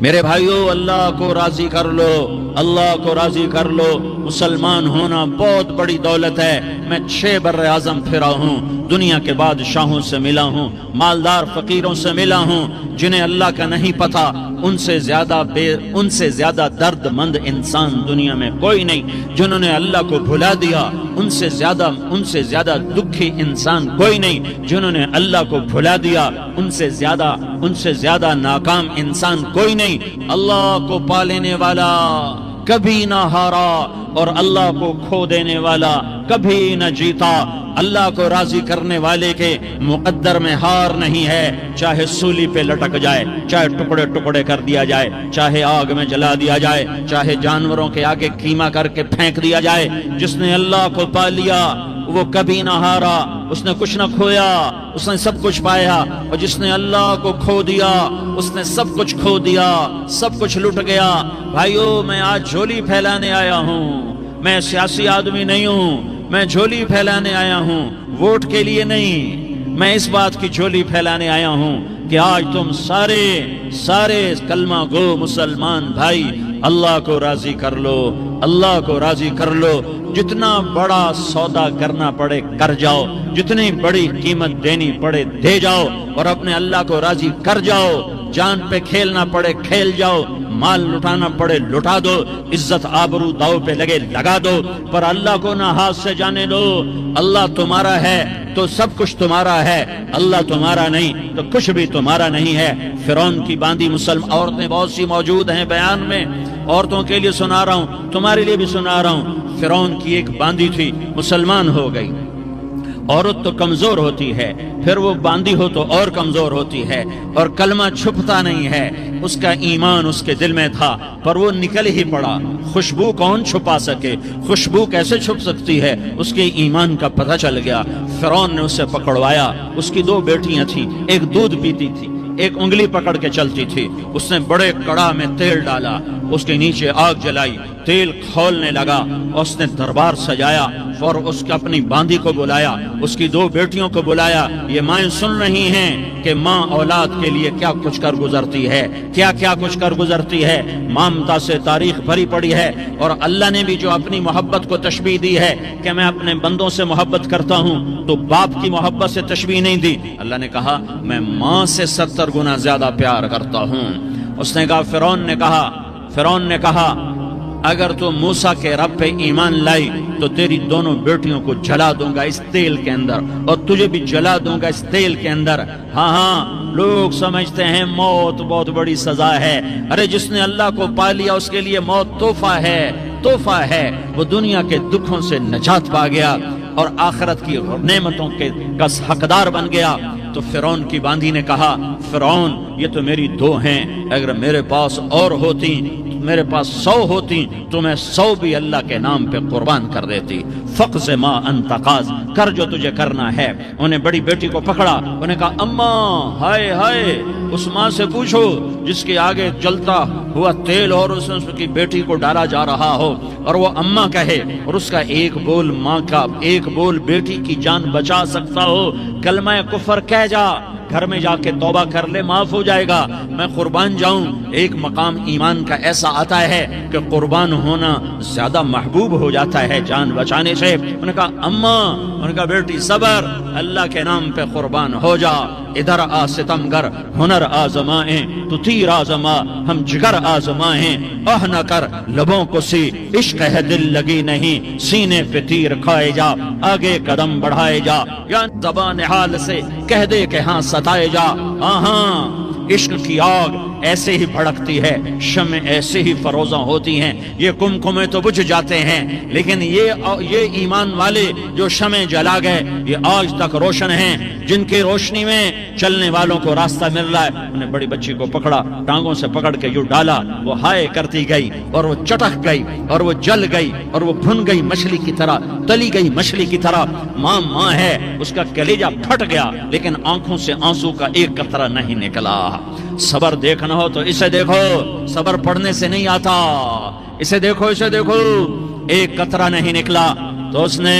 میرے بھائیو، اللہ کو راضی کر لو، اللہ کو راضی کر لو۔ مسلمان ہونا بہت بڑی دولت ہے۔ میں 6 بر اعظم پھرا ہوں، دنیا کے بادشاہوں سے ملا ہوں، مالدار فقیروں سے ملا ہوں، جنہیں اللہ کا نہیں پتا، ان سے زیادہ درد مند انسان دنیا میں کوئی نہیں۔ جنہوں نے اللہ کو بھلا دیا، ان سے زیادہ دکھی انسان کوئی نہیں۔ جنہوں نے اللہ کو بھلا دیا، ان سے زیادہ ناکام انسان کوئی نہیں۔ اللہ کو پا لینے والا کبھی نہ ہارا، اور اللہ کو کھو دینے والا کبھی نہ جیتا۔ اللہ کو راضی کرنے والے کے مقدر میں ہار نہیں ہے، چاہے سولی پہ لٹک جائے، چاہے ٹکڑے ٹکڑے کر دیا جائے، چاہے آگ میں جلا دیا جائے، چاہے جانوروں کے آگے قیمہ کر کے پھینک دیا جائے۔ جس نے اللہ کو پا لیا وہ کبھی نہ ہارا، اس نے کچھ نہ کھویا، اس نے سب کچھ پایا۔ اور جس نے اللہ کو کھو دیا، اس نے سب کچھ کھو دیا، سب کچھ لٹ گیا۔ بھائیو، میں آج جھولی پھیلانے آیا ہوں، میں سیاسی آدمی نہیں ہوں، میں جھولی پھیلانے آیا ہوں، ووٹ کے لیے نہیں۔ میں اس بات کی جھولی پھیلانے آیا ہوں کہ آج تم سارے کلمہ گو مسلمان بھائی اللہ کو راضی کر لو، اللہ کو راضی کر لو۔ جتنا بڑا سودا کرنا پڑے کر جاؤ، جتنی بڑی قیمت دینی پڑے دے جاؤ، اور اپنے اللہ کو راضی کر جاؤ۔ جان پہ کھیلنا پڑے کھیل جاؤ، مال لٹانا پڑے لٹا دو، عزت آبرو داؤ پہ لگے لگا دو، پر اللہ کو نہ ہاتھ سے جانے دو۔ اللہ تمہارا ہے تو سب کچھ تمہارا ہے، اللہ تمہارا نہیں تو کچھ بھی تمہارا نہیں ہے۔ فرعون کی باندھی مسلم عورتیں بہت سی موجود ہیں بیان میں، عورتوں کے لیے سنا رہا ہوں، تمہارے لیے بھی سنا رہا ہوں۔ فرعون کی ایک باندھی تھی، مسلمان ہو گئی۔ عورت تو کمزور ہوتی ہے، پھر وہ باندھی ہو تو اور کمزور ہوتی ہے، اور کلمہ چھپتا نہیں ہے۔ اس کا ایمان اس کے دل میں تھا، پر وہ نکل ہی پڑا۔ خوشبو کون چھپا سکے؟ خوشبو کیسے چھپ سکتی ہے؟ اس کے ایمان کا پتہ چل گیا۔ فرعون نے اسے پکڑوایا۔ اس کی 2 بیٹیاں تھیں، ایک دودھ پیتی تھی، ایک انگلی پکڑ کے چلتی تھی۔ اس نے بڑے کڑا میں تیل ڈالا، اس کے نیچے آگ جلائی، تیل کھولنے لگا، اس نے دربار سجایا، اور اس کے اپنی باندھی کو بلایا، اس کی 2 بیٹیوں کو بلایا۔ یہ مائیں سن رہی ہیں کہ ماں اولاد کے لیے کیا کچھ کر گزرتی ہے، کیا کچھ کر گزرتی ہے۔ مامتا سے تاریخ بھری پڑی ہے، اور اللہ نے بھی جو اپنی محبت کو تشبیہ دی ہے کہ میں اپنے بندوں سے محبت کرتا ہوں، تو باپ کی محبت سے تشبیہ نہیں دی۔ اللہ نے کہا میں ماں سے 70 گنا زیادہ پیار کرتا ہوں۔ اس نے کہا فرعون نے کہا اگر تو موسیٰ کے رب پہ ایمان لائی تو تیری دونوں بیٹیوں کو جلا دوں گا اس تیل کے اندر، اور تجھے بھی جلا دوں گا اس تیل کے اندر۔ ہاں لوگ سمجھتے ہیں موت بہت بڑی سزا ہے۔ ارے جس نے اللہ کو پا لیا اس کے لیے موت تحفہ ہے۔ وہ دنیا کے دکھوں سے نجات پا گیا اور آخرت کی نعمتوں کا حقدار بن گیا۔ تو فرعون کی باندھی نے کہا فرعون یہ تو میری 2 ہیں، اگر میرے پاس اور ہوتی، میرے پاس 100 ہوتی تو میں 100 بھی اللہ کے نام پہ قربان کر دیتی۔ فقض ما انت قاض، کر جو تجھے کرنا ہے۔ انہیں بڑی بیٹی کو پکڑا، انہیں کہا اماں ہائے اس ماں سے پوچھو جس کے آگے جلتا ہوا تیل اور اس کی بیٹی کو ڈالا جا رہا ہو، اور وہ اماں کہے، اور اس کا ایک بول ماں کا، ایک بول بیٹی کی جان بچا سکتا ہو، کلمہ کفر کہہ جا، گھر میں جا کے توبہ کر لے، معاف ہو جائے گا، میں قربان جاؤں۔ ایک مقام ایمان کا ایسا آتا ہے کہ قربان ہونا زیادہ محبوب ہو جاتا ہے جان بچانے سے۔ انہوں نے کہا اماں، انہوں نے کہا بیٹی صبر، اللہ کے نام پہ قربان ہو جا۔ ادھر آ ستمگر ہنر آزمائیں، تو تیر آزما ہم جگر آزمائیں، نہ کر لبوں کو سی عشق ہے دل لگی نہیں، سینے پہ تیر کھائے جا، آگے قدم بڑھائے جا، یا زبان حال سے کہہ دے کہ ہاں ستائے جا۔ ہاں عشق کی آگ ایسے ہی بھڑکتی ہے، شمع ایسے ہی فروزاں ہوتی ہیں، یہ کمکمے تو بجھ جاتے ہیں، لیکن یہ ایمان والے جو شمع جلا گئے یہ آج تک روشن ہیں، جن کی روشنی میں چلنے والوں کو راستہ مل رہا ہے۔ انہیں بڑی بچی کو پکڑا، ٹانگوں سے پکڑ کے یوں ڈالا، وہ ہائے کرتی گئی، اور وہ چٹک گئی، اور وہ جل گئی، اور وہ بھن گئی مچھلی کی طرح، تلی گئی مچھلی کی طرح۔ ماں ہے، اس کا کلیجہ پھٹ گیا، لیکن آنکھوں سے آنسو کا ایک قطرہ نہیں نکلا۔ صبر دیکھنا ہو تو اسے دیکھو، صبر پڑھنے سے نہیں آتا، اسے دیکھو ایک قطرہ نہیں نکلا، تو اس نے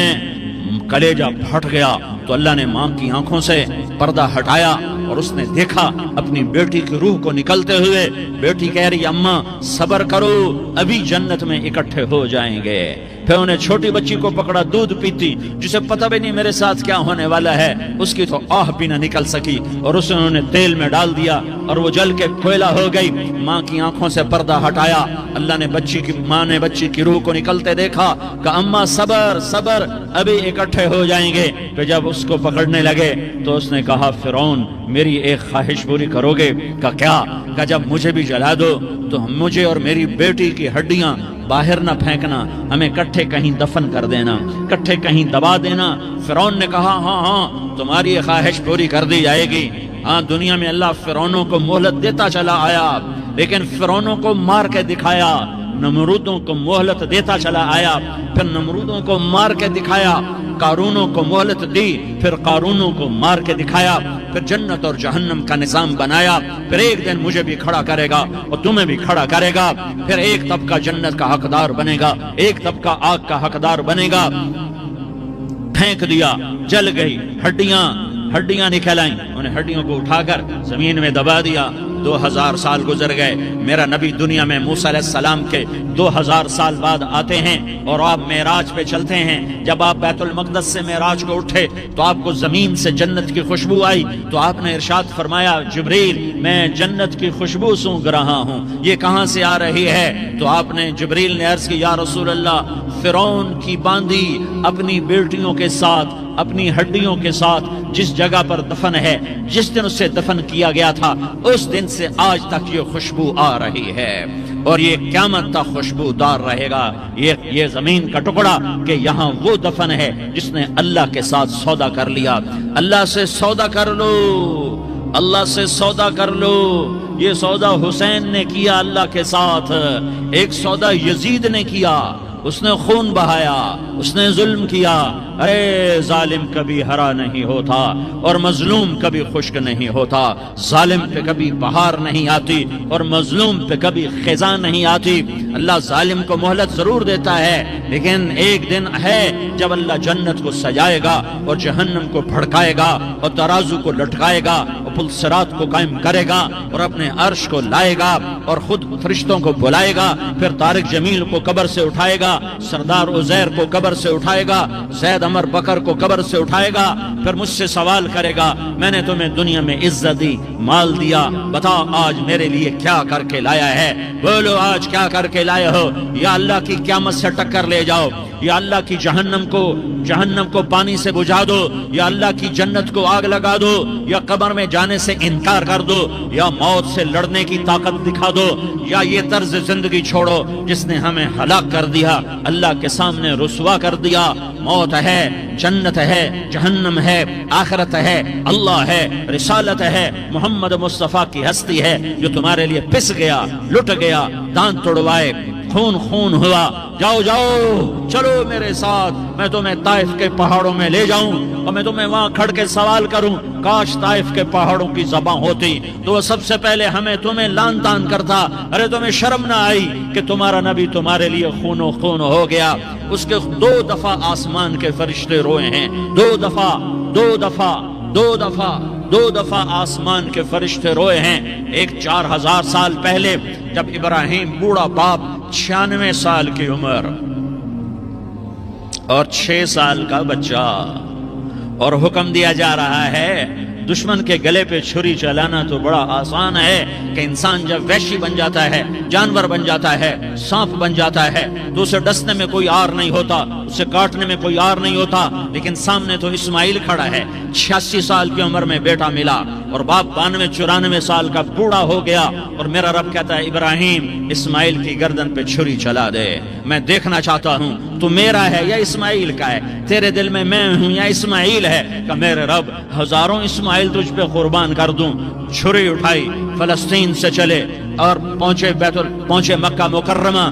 کلیجہ پھٹ گیا، تو اللہ نے ماں کی آنکھوں سے پردہ ہٹایا اور اس نے دیکھا اپنی بیٹی کی روح کو نکلتے ہوئے. بیٹی کہہ رہی اماں صبر کرو ابھی جنت میں اکٹھے ہو جائیں گے. پھر انہیں چھوٹی بچی کو پکڑا دودھ پیتی جسے پتہ بھی نہیں میرے ساتھ کیا ہونے والا ہے. اس کی تو آہ بھی نہ نکل سکی اور اسے انہوں نے تیل میں ڈال دیا اور وہ جل کے کوئلہ ہو گئی. ماں کی آنکھوں سے پردہ ہٹایا. اللہ نے ماں نے بچی کی روح کو نکلتے دیکھا کہ اماں صبر صبر ابھی اکٹھے ہو جائیں گے. پھر جب اس کو پکڑنے لگے تو اس نے کہا فرعون میری ایک خواہش پوری کرو گے؟ کیا؟ کہ جب مجھے بھی جلا دو تو مجھے اور میری بیٹی کی ہڈیاں باہر نہ پھینکنا، ہمیں کٹھے کہیں دفن کر دینا، کٹھے کہیں دبا دینا. فرعون نے کہا ہاں تمہاری یہ خواہش پوری کر دی جائے گی. ہاں دنیا میں اللہ فرعونوں کو مہلت دیتا چلا آیا لیکن فرعونوں کو مار کے دکھایا. نمرودوں کو مہلت دیتا چلا آیا پھر نمرودوں کو مار کے دکھایا. قارونوں کو مہلت دی پھر قارونوں کو مار کے دکھایا. پھر جنت اور جہنم کا نظام بنایا. پھر ایک دن مجھے بھی کھڑا کرے گا اور تمہیں بھی کھڑا کرے گا. پھر ایک طبقہ جنت کا حقدار بنے گا، ایک طبقہ آگ کا حقدار بنے گا. پھینک دیا، جل گئی، ہڈیاں نکل آئیں. انہیں ہڈیوں کو اٹھا کر زمین میں دبا دیا. 2000 سال گزر گئے. میرا نبی دنیا میں موسیٰ علیہ السلام کے 2000 سال بعد آتے ہیں اور آپ معراج پہ چلتے ہیں. جب آپ بیت المقدس سے معراج کو اٹھے تو آپ کو زمین سے جنت کی خوشبو آئی تو آپ نے ارشاد فرمایا جبریل میں جنت کی خوشبو سونگھ رہا ہوں، یہ کہاں سے آ رہی ہے؟ تو آپ نے جبریل نے عرض کی یا رسول اللہ فرعون کی باندھی اپنی بیٹیوں کے ساتھ اپنی ہڈیوں کے ساتھ جس جگہ پر دفن ہے، جس دن اسے دفن کیا گیا تھا اس دن سے آج تک یہ خوشبو آ رہی ہے اور یہ قیامت تک خوشبو دار رہے گا. یہ زمین کا ٹکڑا کہ یہاں وہ دفن ہے جس نے اللہ کے ساتھ سودا کر لیا. اللہ سے سودا کر لو، اللہ سے سودا کر لو. یہ سودا حسین نے کیا اللہ کے ساتھ. ایک سودا یزید نے کیا، اس نے خون بہایا، اس نے ظلم کیا. ارے ظالم کبھی ہرا نہیں ہوتا اور مظلوم کبھی خشک نہیں ہوتا. ظالم پہ کبھی بہار نہیں آتی اور مظلوم پہ کبھی خزاں نہیں آتی. اللہ ظالم کو مہلت ضرور دیتا ہے لیکن ایک دن ہے جب اللہ جنت کو سجائے گا اور جہنم کو بھڑکائے گا اور ترازو کو لٹکائے گا اور پل صراط کو قائم کرے گا اور اپنے عرش کو لائے گا اور خود فرشتوں کو بلائے گا. پھر طارق جمیل کو قبر سے اٹھائے گا، سردار عزیر کو قبر سے اٹھائے گا، زید عمر بکر کو قبر سے اٹھائے گا. پھر مجھ سے سوال کرے گا میں نے تمہیں دنیا میں عزت دی، مال دیا، بتا آج میرے لیے کیا کر کے لایا ہے؟ بولو آج کیا کر کے لائے ہو؟ یا اللہ کی قیامت سے ٹکر لے جاؤ، یا اللہ کی جہنم کو پانی سے بجھا دو، یا اللہ کی جنت کو آگ لگا دو، یا قبر میں جانے سے انکار کر دو، یا موت سے لڑنے کی طاقت دکھا دو، یا یہ طرز زندگی چھوڑو جس نے ہمیں ہلاک کر دیا، اللہ کے سامنے رسوا کر دیا. موت ہے، جنت ہے، جہنم ہے، آخرت ہے، اللہ ہے، رسالت ہے، محمد مصطفیٰ کی ہستی ہے جو تمہارے لیے پس گیا، لٹ گیا، دانت توڑوائے، خون ہوا. جاؤ چلو میرے ساتھ، میں تمہیں طائف کے پہاڑوں میں لے جاؤں اور میں تمہیں وہاں کھڑ کے سوال کروں کاش طائف کے پہاڑوں کی زبان ہوتی تو وہ سب سے پہلے تمہیں لان تان کرتا. ارے تمہیں شرم نہ آئی کہ تمہارا نبی تمہارے لیے خون ہو گیا؟ اس کے 2 دفعہ آسمان کے فرشتے روئے ہیں، 2 دفعہ آسمان کے فرشتے روئے ہیں. ایک 4000 سال پہلے جب ابراہیم بوڑھا باپ 96 سال کی عمر اور 6 سال کا بچہ اور حکم دیا جا رہا ہے دشمن کے گلے پہ چھری چلانا تو بڑا آسان ہے کہ انسان جب وحشی بن جاتا ہے، جانور بن جاتا ہے، سانپ بن جاتا ہے تو اسے ڈسنے میں کوئی آر نہیں ہوتا، اسے کاٹنے میں کوئی آر نہیں ہوتا. لیکن سامنے تو اسماعیل کھڑا ہے، 86 سال کی عمر میں بیٹا ملا اور باپ 92-94 سال کا بوڑھا ہو گیا اور میرا رب کہتا ہے ابراہیم اسماعیل کی گردن پہ چھری چلا دے، میں دیکھنا چاہتا ہوں تو میرا ہے یا اسماعیل کا ہے، تیرے دل میں میں ہوں یا اسماعیل ہے؟ کہ میرے رب ہزاروں اسماعیل تجھ پہ قربان کر دوں. چھری اٹھائی، فلسطین سے چلے اور پہنچے مکہ مکرمہ.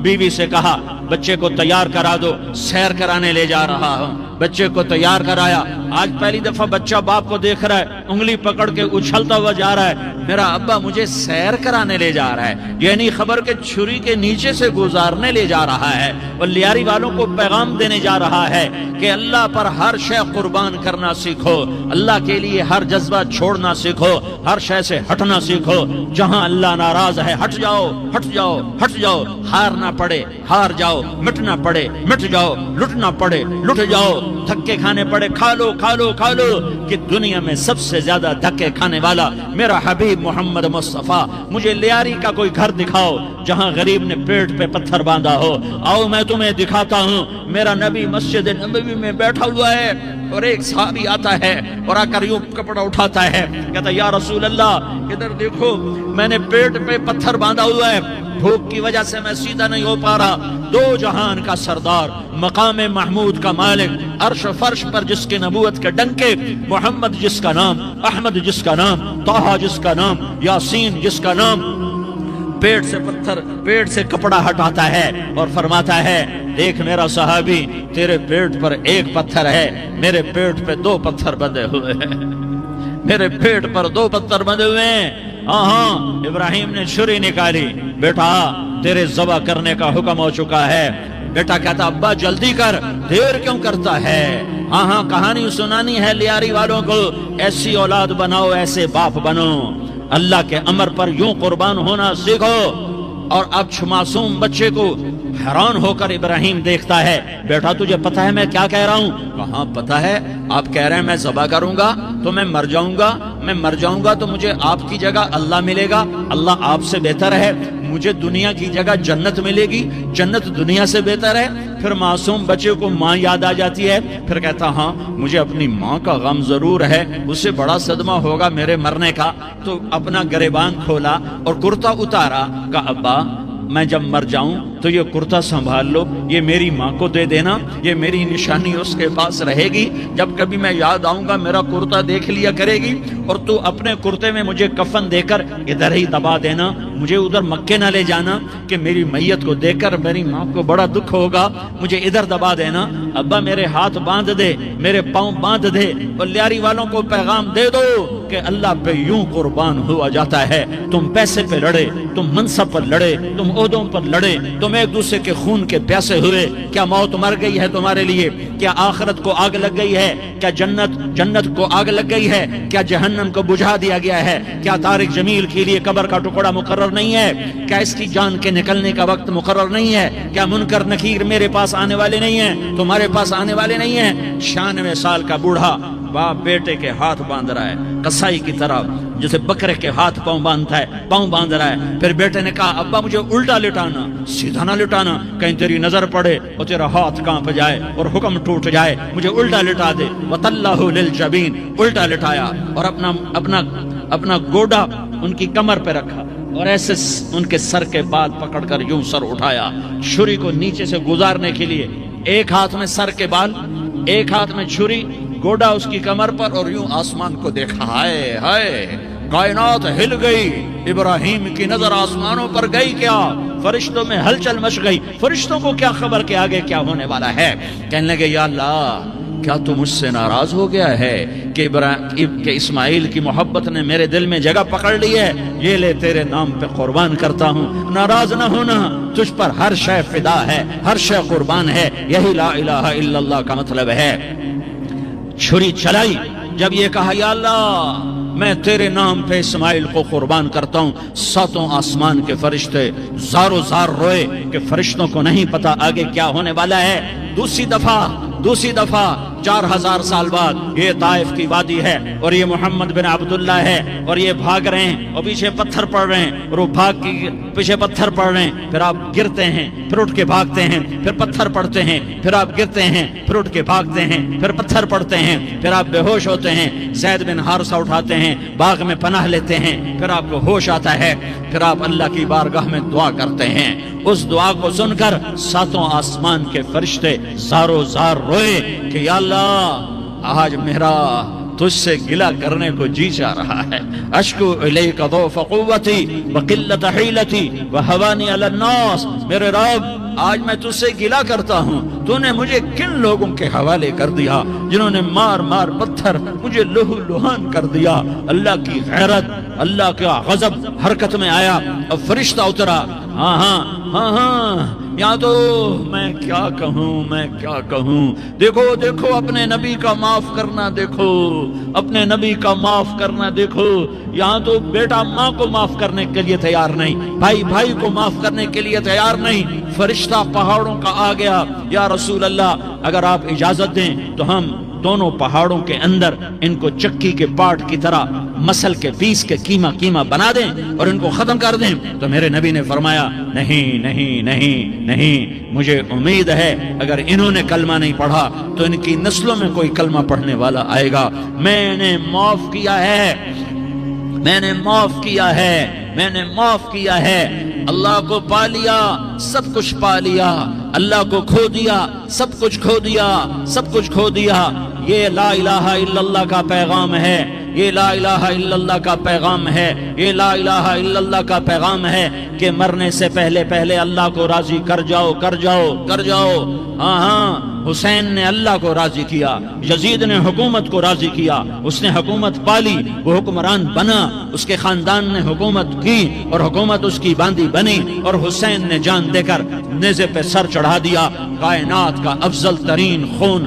بیوی سے کہا بچے کو تیار کرا دو، سیر کرانے لے جا رہا ہوں. بچے کو تیار کرایا. آج پہلی دفعہ بچہ باپ کو دیکھ رہا ہے, انگلی پکڑ کے اچھلتا ہوا جا رہا ہے, میرا ابا مجھے سیر کرانے لے جا رہا ہے, یہ نہیں خبر کہ چھری کے نیچے سے گزارنے لے جا رہا ہے. اور لیاری والوں کو پیغام دینے جا رہا ہے کہ اللہ پر ہر شے قربان کرنا سیکھو, اللہ کے لیے ہر جذبہ چھوڑنا سیکھو, ہر شے سے ہٹنا سیکھو. جہاں اللہ ناراض ہے ہٹ جاؤ, ہٹ جاؤ, ہٹ جاؤ. ہار نہ پڑے ہار جاؤ, مٹنا پڑے مٹ جاؤ, لٹنا پڑے لٹ جاؤ, دھکے کھانے پڑے کھا لو کھا لو کھا لو. کہ دنیا میں سب سے زیادہ دھکے کھانے والا میرا حبیب محمد مصطفیٰ. مجھے لیاری کا کوئی گھر دکھاؤ جہاں غریب نے پیٹ پہ پتھر باندھا ہو. آؤ میں تمہیں دکھاتا ہوں. میرا نبی مسجد نبوی میں بیٹھا ہوا ہے اور ایک صحابی آتا ہے اور آ کر یوں کپڑا اٹھاتا ہے, کہتا یا رسول اللہ ادھر دیکھو, میں نے پیٹ پہ پتھر باندھا ہوا ہے, بھوک کی وجہ سے میں سیدھا نہیں ہو پا رہا. دو جہان کا سردار, مقام محمود کا مالک, عرش و فرش پر جس کے نبوت کے ڈنکے, محمد جس کا نام, احمد جس کا نام, طٰہٰ جس کا نام, یاسین جس کا نام, پیٹ سے پتھر, پیٹ سے کپڑا ہٹاتا ہے اور فرماتا ہے دیکھ میرا صحابی, تیرے پیٹ پر ایک پتھر ہے, میرے پیٹ پہ دو پتھر بندھے ہوئے ہیں, میرے پیٹ پر دو پتھر بندھے ہوئے ہیں. ہاں ابراہیم نے چھری نکالی, بیٹا تیرے ذبح کرنے کا حکم ہو چکا ہے. بیٹا کہتا ابا جلدی کر, دیر کیوں کرتا ہے. ہاں کہانی سنانی ہے لیاری والوں کو, ایسی اولاد بناؤ, ایسے باپ بنو, اللہ کے امر پر یوں قربان ہونا سیکھو. اور اب معصوم بچے کو حیران ہو کر ابراہیم دیکھتا ہے, بیٹا تجھے پتا ہے میں کیا کہہ رہا ہوں؟ کہاں پتا ہے, آپ کہہ رہے ہیں میں ذبح کروں گا تو میں مر جاؤں گا, میں مر جاؤں گا تو مجھے آپ کی جگہ اللہ ملے گا, اللہ آپ سے بہتر ہے, مجھے دنیا کی جگہ جنت ملے گی, جنت دنیا سے بہتر ہے. پھر معصوم بچے کو ماں یاد آ جاتی ہے, پھر کہتا ہاں مجھے اپنی ماں کا غم ضرور ہے, اسے بڑا صدمہ ہوگا میرے مرنے کا. تو اپنا گریبان کھولا اور کرتا اتارا, کہا ابا میں جب مر جاؤں تو یہ کرتا سنبھال لو, یہ میری ماں کو دے دینا, یہ میری نشانی اس کے پاس رہے گی, جب کبھی میں یاد آؤں گا میرا کرتا دیکھ لیا کرے گی, اور تو اپنے کرتے میں مجھے کفن دے کر ادھر ہی دبا دینا, مجھے ادھر مکے نہ لے جانا کہ میری میت کو دیکھ کر میری ماں کو بڑا دکھ ہوگا, مجھے ادھر دبا دینا. ابا میرے ہاتھ باندھ دے, میرے پاؤں باندھ دے, اور لیاری والوں کو پیغام دے دو کہ اللہ پہ یوں قربان ہوا جاتا ہے. تم پیسے پہ لڑے, تم منصب پر لڑے, تم عہدوں پر لڑے, تم ایک دوسرے کے خون کے پیاسے ہوئے, کیا موت مر گئی ہے تمہارے لیے؟ کیا آخرت کو آگ لگ گئی ہے؟ کیا جنت کو آگ لگ گئی ہے؟ کیا جہنم کو بجھا دیا گیا ہے؟ کیا طارق جمیل کے لیے قبر کا ٹکڑا مقرر نہیں ہے؟ کیا اس کی جان کے نکلنے کا وقت مقرر نہیں ہے؟ کیا منکر نکیر میرے پاس آنے والے نہیں ہیں, تمہارے پاس آنے والے نہیں ہیں؟ 96 سال کا بوڑھا باپ بیٹے کے ہاتھ باندھ رہا ہے کسائی کی طرح, جسے بکرے کے ہاتھ پاؤں باندھتا ہے, پاؤں باندھ رہا ہے. پھر بیٹے نے کہا ابا مجھے الٹا لٹانا, سیدھا نہ لٹانا, کہیں تیری نظر پڑے اور تیرا ہاتھ کانپ جائے اور حکم ٹوٹ جائے, مجھے الٹا لٹا دے. وَطَلَّهُ لِلْجَبِينِ, الٹا لٹایا اور اپنا گوڈا ان کی کمر پہ رکھا اور ایسے ان کے سر کے بال پکڑ کر یوں سر اٹھایا, چھری کو نیچے سے گزارنے کے لیے. ایک ہاتھ میں سر کے بال, ایک ہاتھ میں چھری, گوڈا اس کی کمر پر, اور یوں آسمان کو دیکھا. ہائے ہائے, کائنات ہل گئی, ابراہیم کی نظر آسمانوں پر گئی, کیا فرشتوں میں ہلچل مچ گئی. فرشتوں کو کیا خبر کہ آگے کیا ہونے والا ہے؟ کہنے لگے یا اللہ کیا تو مجھ سے ناراض ہو گیا ہے کہ اسماعیل کی محبت نے میرے دل میں جگہ پکڑ لی ہے؟ یہ لے تیرے نام پہ قربان کرتا ہوں. ناراض نہ ہونا, تجھ پر ہر شے فدا ہے, ہر شے قربان ہے. یہی لا الہ الا اللہ کا مطلب ہے. چھری چلائی, جب یہ کہا یا اللہ میں تیرے نام پہ اسماعیل کو قربان کرتا ہوں, 7 آسمان کے فرشتے زارو زار روئے کہ فرشتوں کو نہیں پتا آگے کیا ہونے والا ہے. دوسری دفعہ 4000 سال بعد یہ طائف کی وادی ہے اور یہ محمد بن عبداللہ ہے اور یہ بھاگ رہے ہیں اور پیچھے پتھر پڑ رہے ہیں اور وہ بھاگ کے پیچھے پتھر پڑ رہے ہیں. پھر آپ گرتے ہیں, پھر اٹھ کے بھاگتے ہیں, پھر پتھر پڑتے ہیں, پھر آپ گرتے ہیں, پھر اٹھ کے بھاگتے ہیں, پھر پتھر پڑتے ہیں, پھر آپ بے ہوش ہوتے ہیں. زید بن حارثہ اٹھاتے ہیں, باغ میں پناہ لیتے ہیں, پھر آپ کو ہوش آتا ہے, پھر آپ اللہ کی بارگاہ میں دعا کرتے ہیں. اس دعا کو سن کر 7 آسمان کے فرشتے زارو زار روئے کہ یا اللہ آج میرا تجھ سے گلہ کرنے کو جی چاہ رہا ہے. اشکو الیک ضعف قوتی وقلت حیلتی وہوانی علی الناس, میرے رب آج میں تجھ سے گلہ کرتا ہوں، تو نے مجھے کن لوگوں کے حوالے کر دیا جنہوں نے مار مار پتھر مجھے لہو لہان کر دیا۔ اللہ کی غیرت، اللہ کا غضب حرکت میں آیا، اب فرشتہ اترا۔ ہاں ہاں ہاں ہاں، یا تو میں کیا کہوں، دیکھو دیکھو اپنے نبی کا معاف کرنا، دیکھو اپنے نبی کا معاف کرنا، دیکھو یہاں تو بیٹا ماں کو معاف کرنے کے لیے تیار نہیں، بھائی بھائی کو معاف کرنے کے لیے تیار نہیں۔ فرشتہ پہاڑوں کا آ گیا، یا رسول اللہ اگر آپ اجازت دیں تو ہم دونوں پہاڑوں کے اندر ان کو چکی کے پاٹ کی طرح مسل کے پیس کے کیما بنا دیں اور ان کو ختم کر دیں۔ تو میرے نبی نے فرمایا نہیں نہیں نہیں نہیں، مجھے امید ہے اگر انہوں نے کلمہ نہیں پڑھا تو ان کی نسلوں میں کوئی کلمہ پڑھنے والا آئے گا۔ میں نے معاف کیا ہے، میں نے معاف کیا ہے، میں نے معاف کیا ہے۔ اللہ کو پا لیا، سب کچھ پا لیا، اللہ کو کھو دیا، سب کچھ کھو دیا، سب کچھ کھو دیا۔ یہ لا الہ الا اللہ کا پیغام ہے، یہ لا الہ الا اللہ کا پیغام ہے، یہ لا الہ الا اللہ کا پیغام ہے کہ مرنے سے پہلے پہلے اللہ کو راضی کر جاؤ، کر جاؤ، کر جاؤ۔ ہاں ہاں، حسین نے اللہ کو راضی کیا، یزید نے حکومت کو راضی کیا، اس نے حکومت پالی، وہ حکمران بنا، اس کے خاندان نے حکومت کی اور حکومت اس کی باندھی بنی، اور حسین نے جان دے کر نیزے پہ سر چڑھا دیا۔ کائنات کا افضل ترین خون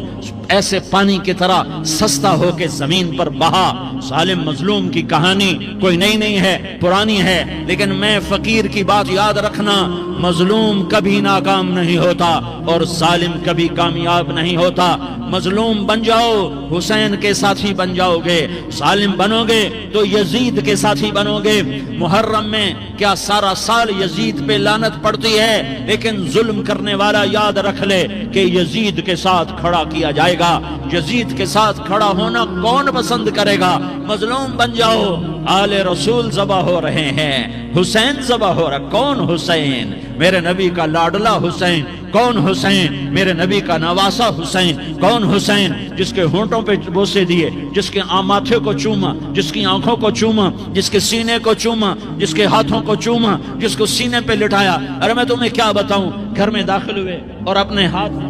ایسے پانی کی طرح سستا ہو کے زمین پر بہا۔ ظالم مظلوم کی کہانی کوئی نئی نہیں ہے، پرانی ہے، لیکن میں فقیر کی بات یاد رکھنا، مظلوم کبھی ناکام نہیں ہوتا اور ظالم کبھی کامیاب نہیں ہوتا۔ مظلوم بن جاؤ، حسین کے ساتھی بن جاؤ گے، ظالم بنو گے تو یزید کے ساتھی بنو گے۔ محرم میں کیا سارا سال یزید پہ لعنت پڑتی ہے، لیکن ظلم کرنے والا یاد رکھ لے کہ یزید کے ساتھ کھڑا کیا جائے گا۔ یزید کے ساتھ کھڑا ہونا کون پسند کرے گا؟ مظلوم بن جاؤ۔ آل رسول ذبح ہو رہے ہیں، حسین ذبح ہو رہا۔ کون حسین؟ میرے نبی کا لاڈلا حسین۔ کون حسین؟ میرے نبی کا نواسا حسین۔ کون حسین؟ جس کے ہونٹوں پہ بوسے دیے، جس کے ماتھے کو چوما، جس کی آنکھوں کو چوما، جس کے سینے کو چوما، جس کے ہاتھوں کو چوما، جس کو سینے پہ لٹایا۔ ارے میں تمہیں کیا بتاؤں، گھر میں داخل ہوئے اور اپنے ہاتھ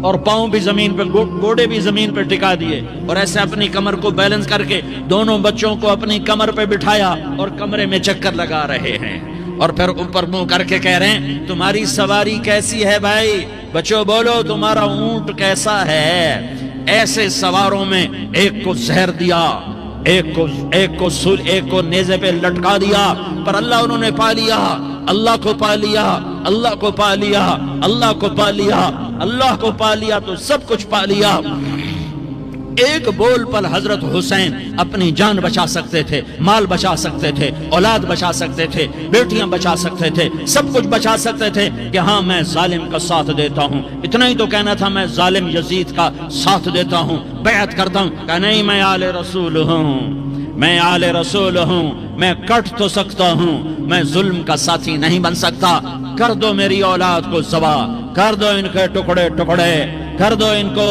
اور پاؤں بھی زمین پہ، گوڑے بھی زمین پہ ٹکا دیے، اور ایسے اپنی کمر کو بیلنس کر کے دونوں بچوں کو اپنی کمر پہ بٹھایا اور کمرے میں چکر لگا رہے ہیں، اور پھر اوپر منہ کر کے کہہ رہے ہیں تمہاری سواری کیسی ہے بھائی؟ بچوں بولو تمہارا اونٹ کیسا ہے؟ ایسے سواروں میں ایک کو زہر دیا، ایک کو نیزے پہ لٹکا دیا، پر اللہ انہوں نے پا لیا، اللہ کو پا لیا، اللہ کو پا لیا، اللہ کو پا لیا، اللہ کو پا لیا تو سب کچھ پا لیا۔ ایک بول پر حضرت حسین اپنی جان بچا سکتے تھے، مال بچا سکتے تھے، اولاد بچا سکتے تھے، بیٹیاں بچا سکتے تھے، سب کچھ بچا سکتے تھے کہ ہاں میں ظالم کا ساتھ دیتا ہوں۔ اتنا ہی تو کہنا تھا میں ظالم یزید کا ساتھ دیتا ہوں، بیعت کرتا ہوں، کہ نہیں میں آل رسول ہوں، میں آل رسول ہوں، میں کٹ تو سکتا ہوں، میں ظلم کا ساتھی نہیں بن سکتا۔ کر دو میری اولاد کو ذبح، کر دو ان کے ٹکڑے ٹکڑے، کر دو ان کو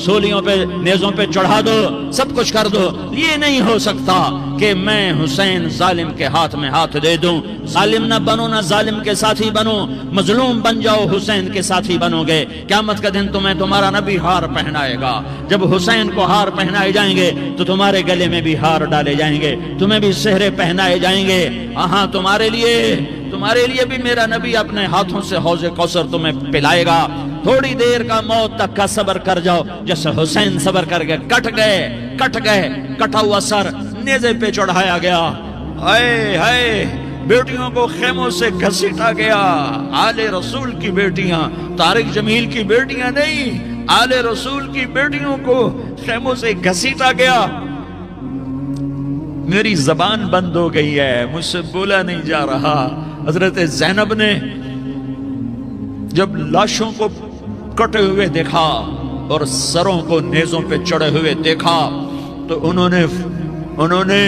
سولیوں پہ نیزوں پہ چڑھا دو، سب کچھ کر دو۔ یہ نہیں ہو سکتا کہ میں حسین ظالم کے ہاتھ میں ہاتھ دے دوں۔ ظالم نہ بنو، نہ ظالم کے ساتھی بنو، مظلوم بن جاؤ، حسین کے ساتھی بنو گے۔ قیامت کا دن تمہیں تمہارا نبی ہار پہنائے گا۔ جب حسین کو ہار پہنائے جائیں گے تو تمہارے گلے میں بھی ہار ڈالے جائیں گے، تمہیں بھی سہرے پہنائے جائیں گے۔ ہاں تمہارے لیے بھی میرا نبی اپنے ہاتھوں سے حوض کوثر تمہیں پلائے گا۔ تھوڑی دیر کا موت تک کا صبر کر جاؤ، جیسے حسین صبر کر گئے، کٹ گئے، کٹا ہوا سر نیزے پہ چڑھایا گیا۔ ہائے ہائے، بیٹیوں کو خیموں سے گھسیٹا گیا۔ آل رسول کی بیٹیاں، طارق جمیل کی بیٹیاں نہیں، آل رسول کی بیٹیوں کو خیموں سے گھسیٹا گیا۔ میری زبان بند ہو گئی ہے، مجھ سے بولا نہیں جا رہا۔ حضرت زینب نے جب لاشوں کو کٹے ہوئے دیکھا اور سروں کو نیزوں پہ چڑھے ہوئے دیکھا تو انہوں نے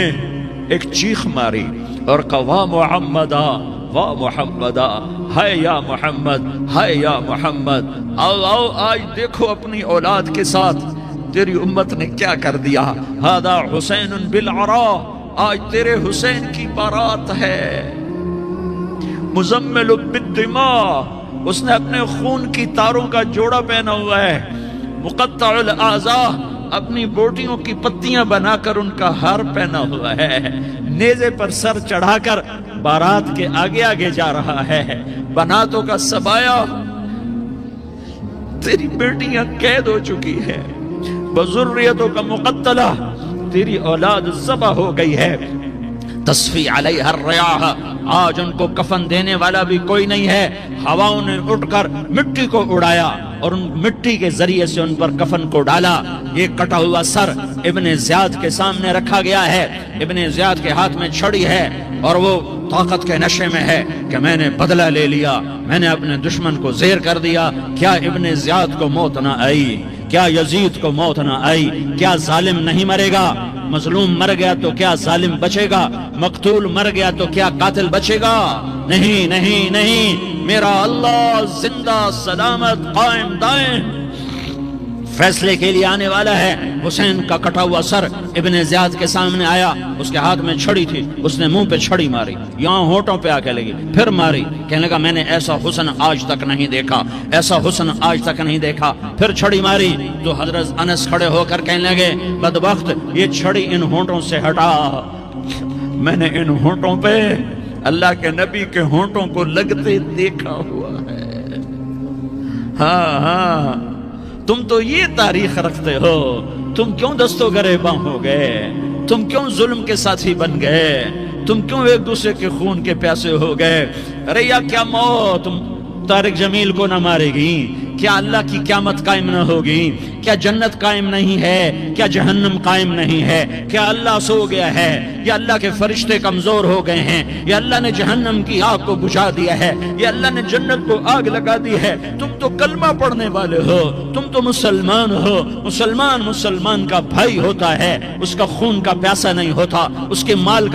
ایک چیخ ماری اور کہا واہ محمدا، واہ محمدا، ہائے یا محمد، ہائے یا محمد۔ آؤ آج دیکھو اپنی اولاد کے ساتھ تیری امت نے کیا کر دیا۔ ہذا حسین بالعراء، آج تیرے حسین کی بارات ہے۔ مزمل بالدماء، اس نے اپنے خون کی تاروں کا جوڑا پہنا ہوا ہے، مقطع الاعضاء، اپنی بوٹیوں کی پتیاں بنا کر ان کا ہار پہنا ہوا ہے، نیزے پر سر چڑھا کر بارات کے آگے آگے جا رہا ہے۔ بناتوں کا سبایا، تیری بیٹیاں قید ہو چکی ہے، بذریتوں کا مقتلہ، تیری اولاد ذبح ہو گئی ہے، تصفی علیہا الریاح، آج ان کو کفن دینے والا بھی کوئی نہیں ہے۔ ہواؤں نے اٹھ کر مٹی کو اڑایا اور ان مٹی کے ذریعے سے ان پر کفن کو ڈالا۔ یہ کٹا ہوا سر ابن زیاد کے سامنے رکھا گیا ہے، ابن زیاد کے ہاتھ میں چھڑی ہے اور وہ طاقت کے نشے میں ہے کہ میں نے بدلہ لے لیا، میں نے اپنے دشمن کو زیر کر دیا۔ کیا ابن زیاد کو موت نہ آئی؟ کیا یزید کو موت نہ آئی؟ کیا ظالم نہیں مرے گا؟ مظلوم مر گیا تو کیا ظالم بچے گا؟ مقتول مر گیا تو کیا قاتل بچے گا؟ نہیں نہیں نہیں، میرا اللہ زندہ سلامت قائم دائم فیصلے کے لیے آنے والا ہے۔ حسین کا کٹا ہوا سر ابن زیاد کے سامنے آیا، اس کے ہاتھ میں چھڑی تھی، اس نے منہ پہ چھڑی ماری، یہاں ہونٹوں پہ آ کے لگی، پھر ماری، کہنے لگا میں نے ایسا حسن آج تک نہیں دیکھا، ایسا حسن آج تک نہیں دیکھا، پھر چھڑی ماری تو حضرت انس کھڑے ہو کر کہنے لگے بدبخت یہ چھڑی ان ہونٹوں سے ہٹا، میں نے ان ہونٹوں پہ اللہ کے نبی کے ہونٹوں کو لگتے دیکھا ہوا ہے۔ ہاں ہاں، تم تو یہ تاریخ رکھتے ہو، تم کیوں دستوں گریباں ہو گئے؟ تم کیوں ظلم کے ساتھی بن گئے؟ تم کیوں ایک دوسرے کے خون کے پیاسے ہو گئے؟ ارے یا کیا موت طارق جمیل کو نہ مارے گی؟ کیا اللہ کی قیامت قائم نہ ہوگی؟ کیا جنت قائم نہیں ہے؟ کیا جہنم قائم نہیں ہے؟ کیا اللہ سو گیا ہے؟ یا اللہ کے فرشتے کمزور ہو گئے ہیں؟ یا اللہ نے جہنم کی آگ کو بجھا دیا ہے؟ یا اللہ نے جنت کو آگ لگا دی ہے؟ تم تو کلمہ پڑھنے والے ہو، تم تو مسلمان ہو۔ مسلمان مسلمان کا بھائی ہوتا ہے، اس کا خون کا پیاسا نہیں ہوتا، اس کے مال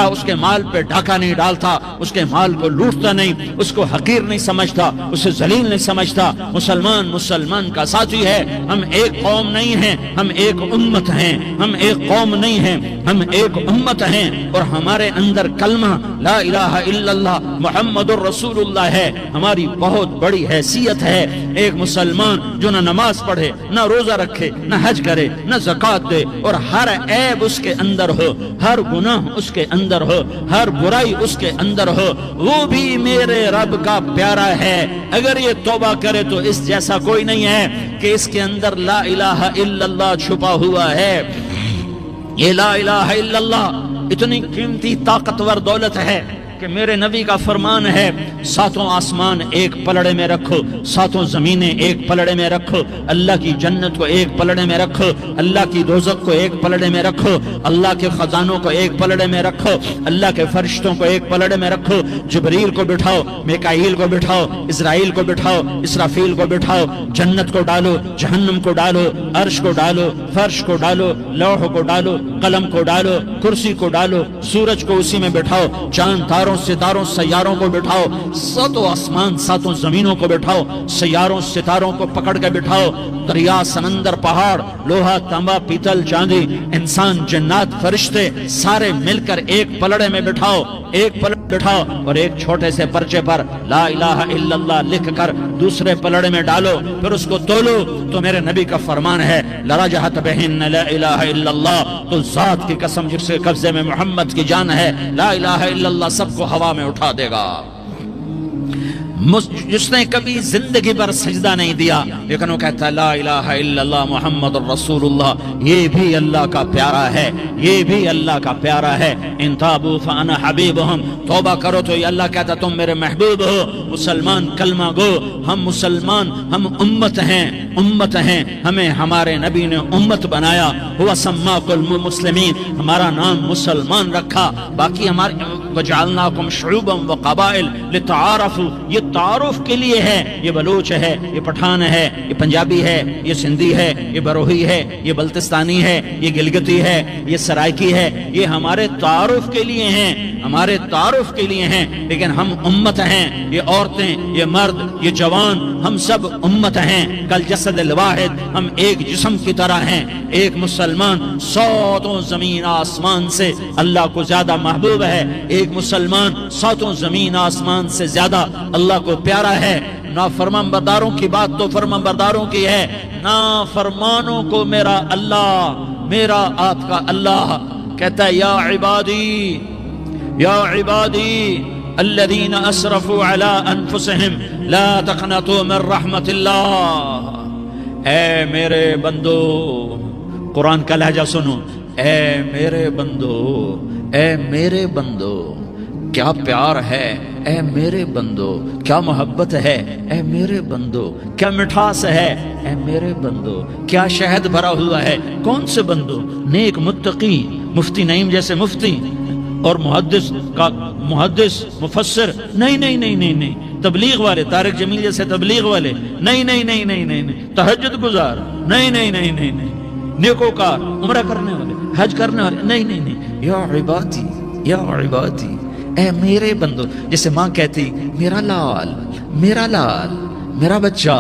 اس کے مال پہ ڈاکہ نہیں ڈالتا، اس کے مال کو لوٹتا نہیں، اس کو حقیر نہیں سمجھتا، اسے ذلیل نہیں سمجھتا۔ مسلمان مسلمان کا ساتھی ہے۔ ہم ایک قوم نہیں ہیں، ہم ایک امت ہیں، ہم ایک قوم نہیں ہیں، ہم ایک امت ہیں، اور ہمارے اندر کلمہ لا الہ الا اللہ محمد الرسول اللہ ہے، ہماری بہت بڑی حیثیت ہے۔ ایک مسلمان جو نہ نماز پڑھے، نہ روزہ رکھے، نہ حج کرے، نہ زکوٰۃ دے، اور ہر عیب اس کے اندر ہو، ہر گناہ اس کے اندر ہو، ہر برائی اس کے اندر ہو، وہ بھی میرے رب کا پیارا ہے۔ اگر یہ توبہ کرے تو اس جیسا کوئی نہیں ہے کہ اس کے اندر لا الہ الا اللہ چھپا ہوا ہے۔ یہ لا الہ الا اللہ اتنی قیمتی طاقتور دولت ہے کہ میرے نبی کا فرمان ہے ساتوں آسمان ایک پلڑے میں رکھو، ساتوں زمینیں ایک پلڑے میں رکھو، اللہ کی جنت کو ایک پلڑے میں رکھو، اللہ کی دوزخ کو ایک پلڑے میں رکھو، اللہ کے خزانوں کو ایک پلڑے میں رکھو، اللہ کے فرشتوں کو ایک پلڑے میں رکھو، جبریل کو بٹھاؤ، میکائیل کو بٹھاؤ، اسرائیل کو بٹھاؤ، اسرافیل کو بٹھاؤ، جنت کو ڈالو، جہنم کو ڈالو، عرش کو ڈالو، فرش کو ڈالو، لوح کو ڈالو، قلم کو ڈالو، کرسی کو ڈالو، سورج کو اسی میں بٹھاؤ، چاند تاروں ستاروں سیاروں کو بٹھاؤ، ساتوں آسمان ساتوں زمینوں کو بٹھاؤ، سیاروں ستاروں کو پکڑ کے بٹھاؤ، دریا سمندر پہاڑ لوہا تانبا پیتل چاندی انسان جنات فرشتے سارے مل کر ایک پلڑے میں بٹھاؤ، ایک پلڑے بٹھاؤ، اور ایک چھوٹے سے پرچے پر لا الہ الا اللہ لکھ کر دوسرے پلڑے میں ڈالو، پھر اس کو تولو تو میرے نبی کا فرمان ہے لرجحت بہن لا الہ الا اللہ، تو ذات کی قسم جس کے قبضے میں محمد کی جان ہے، لا الہ الا اللہ سب کو ہوا میں اٹھا دے گا۔ جس نے کبھی زندگی پر سجدہ نہیں دیا لیکن وہ کہتا ہے لا الہ الا اللہ محمد الرسول اللہ، یہ بھی اللہ کا پیارا ہے، یہ بھی اللہ کا پیارا ہے۔ ان تابوا فانا حبیبہم، توبہ کرو تو یہ اللہ کہتا تم میرے محبوب ہو۔ مسلمان کلمہ گو، ہم مسلمان، ہم امت ہیں، امت ہیں، ہمیں ہمارے نبی نے امت بنایا، ہوا سماکم المسلمین، ہمارا نام مسلمان رکھا، باقی ہمارے وجعلناکم شعوبا وقبائل لتعارفوا، یہ تعارف کے لیے ہے، یہ بلوچ ہے، یہ پٹھان ہے، یہ پنجابی ہے، یہ سندھی ہے، یہ بروہی ہے، یہ بلتستانی ہے، یہ گلگتی ہے، یہ سرائکی ہے، یہ ہمارے تعارف کے لیے ہیں، ہمارے تعارف کے لیے ہیں، لیکن ہم امت ہیں، یہ عورتیں، یہ مرد، یہ جوان، ہم سب امت ہیں، کل جسد الواحد، ہم ایک جسم کی طرح ہیں۔ ایک مسلمان ساتوں زمین آسمان سے اللہ کو زیادہ محبوب ہے، ایک مسلمان ساتوں زمین آسمان سے زیادہ اللہ کو پیارا ہے، نافرمان برداروں کی بات تو فرمان برداروں کی ہے، نافرمانوں کو میرا اللہ، میرا آپ کا اللہ کہتا ہے یا عبادی الذین اسرفوا علی انفسہم لا تقنطوا من رحمت اللہ، اے میرے بندو، قرآن کا لہجہ سنو، اے میرے بندو، اے میرے بندو، کیا پیار ہے، اے میرے بندو، کیا محبت ہے، اے میرے بندو، کیا مٹھاس ہے، اے میرے بندو، کیا شہد بھرا ہوا ہے، کون سے بندو؟ نیک متقی، مفتی نعیم جیسے مفتی اور محدث مفسر، نہیں نہیں نہیں نہیں نہیں، تبلیغ والے، طارق جمیل جیسے تبلیغ والے، نہیں نہیں نہیں نہیں نہیں نہیں، تہجد گزار، نہیں نہیں نہیں نہیں نہیں، نیکوکار، عمرہ کرنے والے، حج کرنے والے، نہیں نہیں نہیں، یا عبادی، یا عبادی، اے میرے بندو، جیسے ماں کہتی میرا لال، میرا لال، میرا بچہ،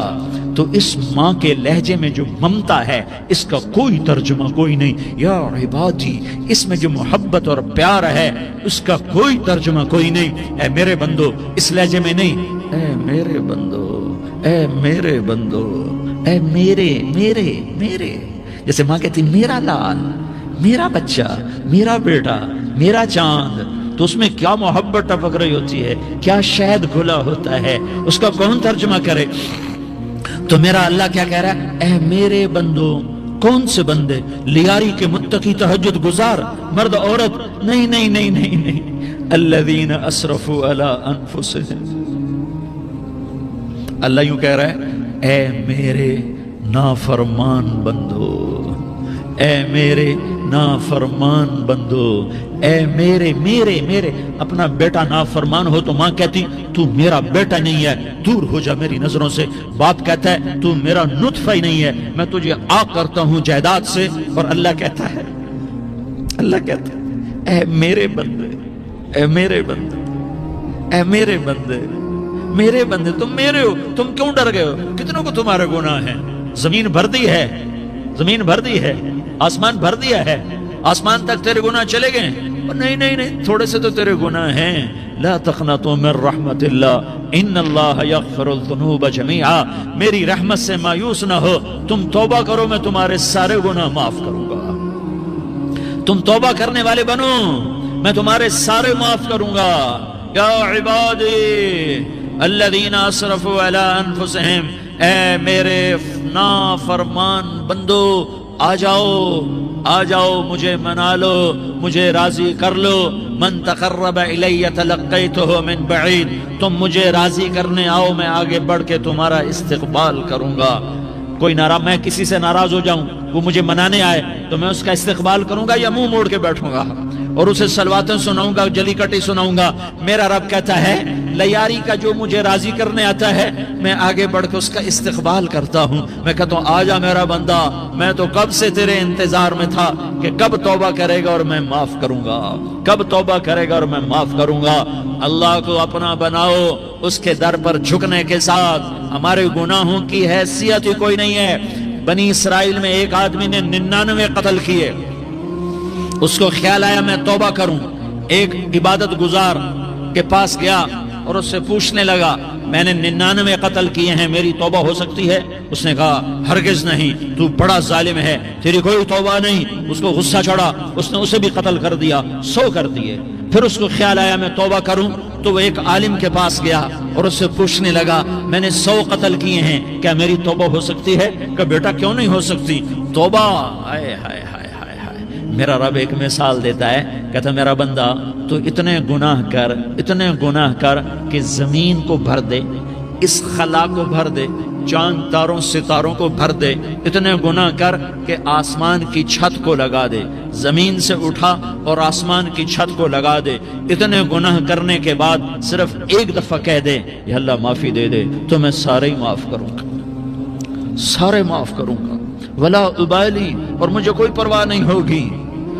تو اس ماں کے لہجے میں جو ممتا ہے اس کا کوئی ترجمہ کوئی نہیں، یا عبادی، اس میں جو محبت اور پیار ہے اس کا کوئی ترجمہ کوئی نہیں، اے میرے بندو، اس لہجے میں نہیں، اے میرے بندو، اے میرے بندو، اے میرے میرے میرے، جیسے ماں کہتی میرا لال، میرا بچہ، میرا بیٹا، میرا چاند، تو اس میں کیا محبت ٹپک رہی ہوتی ہے، کیا شہد گھلا ہوتا ہے، اس کا کون ترجمہ کرے؟ تو میرا اللہ کیا کہہ رہا ہے، اے میرے بندو، کون سے بندے؟ لیاری کے متقی، تہجد گزار، مرد عورت، نہیں نہیں نہیں نہیں نہیں، الذین اسرفوا علی انفسہم، اللہ یوں کہہ رہا ہے اے میرے نافرمان بندو، اے میرے نافرمان بندو، اے میرے میرے میرے، اپنا بیٹا نافرمان ہو تو ماں کہتی تو میرا بیٹا نہیں ہے، دور ہو جا میری نظروں سے، باپ کہتا ہے تو میرا نطفہ ہی نہیں ہے، میں تجھے عاق کرتا ہوں جائیداد سے، اور اللہ کہتا ہے اے میرے بندے، اے میرے بندے، اے میرے بندے، میرے بندے، تم میرے ہو، تم کیوں ڈر گئے ہو؟ کتنوں کو تمہارے گناہ ہیں؟ زمین بھر دی ہے، زمین بھر دی ہے، آسمان بھر دیا ہے، آسمان تک تیرے گناہ چلے گئے؟ نہیں نہیں نہیں، تھوڑے سے تو تیرے گناہ ہیں، لا تقنطوا من رحمت اللہ ان اللہ یغفر الذنوب جميعا، میری رحمت سے مایوس نہ ہو، تم توبہ کرو، میں تمہارے سارے گناہ معاف کروں گا، تم توبہ کرنے والے بنو، میں تمہارے سارے معاف کروں گا، یا عبادی الذین اسرفوا علی انفسہم، اے میرے نافرمان بندو، آ جاؤ مجھے منا لو، مجھے راضی کر لو، من تقرب الی تلقیتہ من بعید، تم مجھے راضی کرنے آؤ، میں آگے بڑھ کے تمہارا استقبال کروں گا، کوئی ناراض، میں کسی سے ناراض ہو جاؤں، وہ مجھے منانے آئے تو میں اس کا استقبال کروں گا یا منہ موڑ کے بیٹھوں گا اور اسے صلواتیں سناؤں گا، جلی کٹی سناؤں گا؟ میرا رب کہتا ہے لیاری کا جو مجھے راضی کرنے آتا ہے میں آگے بڑھ کے اس کا استقبال کرتا ہوں، میں کہتا ہوں آجا میرا بندہ، میں تو کب سے تیرے انتظار میں تھا کہ کب توبہ کرے گا اور میں معاف کروں گا، کب توبہ کرے گا اور میں معاف کروں گا۔ اللہ کو اپنا بناؤ، اس کے در پر جھکنے کے ساتھ، ہمارے گناہوں کی حیثیت ہی کوئی نہیں ہے۔ بنی اسرائیل میں ایک آدمی نے 99 قتل کیے، اس کو خیال آیا میں توبہ کروں، ایک عبادت گزار کے پاس گیا اور اس سے پوچھنے لگا میں نے 99 قتل کیے ہیں، میری توبہ ہو سکتی ہے؟ اس نے کہا ہرگز نہیں، تو بڑا ظالم ہے، تیری کوئی توبہ نہیں۔ اس کو غصہ چڑھا، اس نے اسے بھی قتل کر دیا، 100 کر دیے۔ پھر اس کو خیال آیا میں توبہ کروں، تو وہ ایک عالم کے پاس گیا اور اس سے پوچھنے لگا میں نے 100 قتل کیے ہیں، کیا میری توبہ ہو سکتی ہے؟ کہ بیٹا کیوں نہیں ہو سکتی توبہ؟ ہائے ہائے ہائے ہائے ہائے، میرا رب ایک مثال دیتا ہے، کہتا میرا بندہ تو اتنے گناہ کر کہ زمین کو بھر دے، اس خلا کو بھر دے، چاند تاروں ستاروں کو بھر دے، اتنے گناہ کر کہ آسمان کی چھت کو لگا دے، زمین سے اٹھا اور آسمان کی چھت کو لگا دے، اتنے گناہ کرنے کے بعد صرف ایک دفعہ کہہ دے یا اللہ معافی دے دے تو میں سارے ہی معاف کروں گا، سارے معاف کروں گا، ولا ابالی، اور مجھے کوئی پرواہ نہیں ہوگی۔